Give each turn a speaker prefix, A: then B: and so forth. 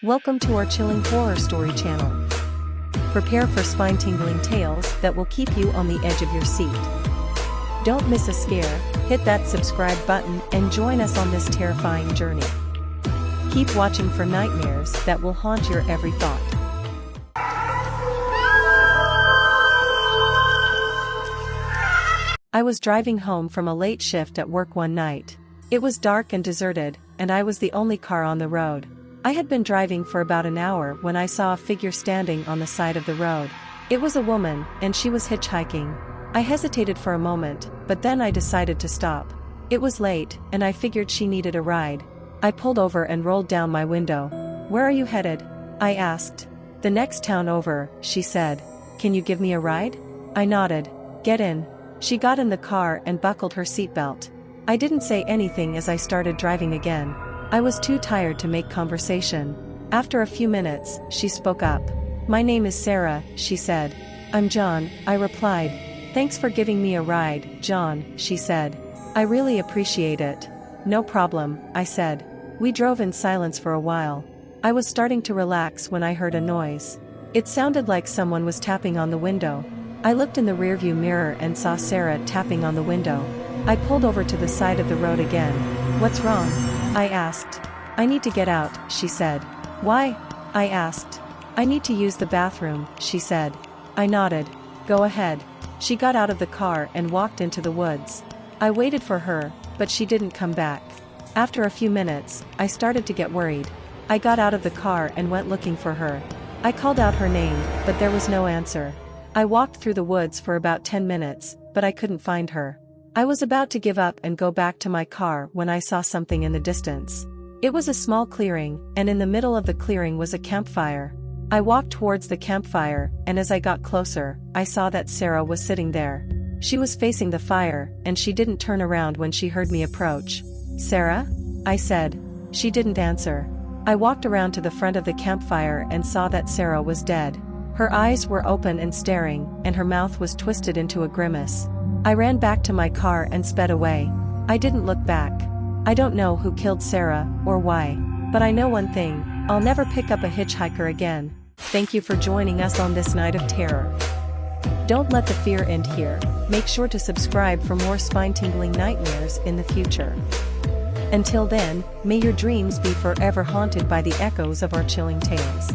A: Welcome to our chilling horror story channel. Prepare for spine-tingling tales that will keep you on the edge of your seat. Don't miss a scare, hit that subscribe button and join us on this terrifying journey. Keep watching for nightmares that will haunt your every thought. I was driving home from a late shift at work one night. It was dark and deserted, and I was the only car on the road. I had been driving for about an hour when I saw a figure standing on the side of the road. It was a woman, and she was hitchhiking. I hesitated for a moment, but then I decided to stop. It was late, and I figured she needed a ride. I pulled over and rolled down my window. "Where are you headed?" I asked. "The next town over," she said. "Can you give me a ride?" I nodded. "Get in." She got in the car and buckled her seatbelt. I didn't say anything as I started driving again. I was too tired to make conversation. After a few minutes, she spoke up. "My name is Sarah," she said. "I'm John," I replied. "Thanks for giving me a ride, John," she said. "I really appreciate it." "No problem," I said. We drove in silence for a while. I was starting to relax when I heard a noise. It sounded like someone was tapping on the window. I looked in the rearview mirror and saw Sarah tapping on the window. I pulled over to the side of the road again. "What's wrong?" I asked. "I need to get out," she said. "Why?" I asked. "I need to use the bathroom," she said. I nodded. "Go ahead." She got out of the car and walked into the woods. I waited for her, but she didn't come back. After a few minutes, I started to get worried. I got out of the car and went looking for her. I called out her name, but there was no answer. I walked through the woods for about 10 minutes, but I couldn't find her. I was about to give up and go back to my car when I saw something in the distance. It was a small clearing, and in the middle of the clearing was a campfire. I walked towards the campfire, and as I got closer, I saw that Sarah was sitting there. She was facing the fire, and she didn't turn around when she heard me approach. "Sarah?" I said. She didn't answer. I walked around to the front of the campfire and saw that Sarah was dead. Her eyes were open and staring, and her mouth was twisted into a grimace. I ran back to my car and sped away. I didn't look back. I don't know who killed Sarah, or why. But I know one thing, I'll never pick up a hitchhiker again. Thank you for joining us on this night of terror. Don't let the fear end here. Make sure to subscribe for more spine-tingling nightmares in the future. Until then, may your dreams be forever haunted by the echoes of our chilling tales.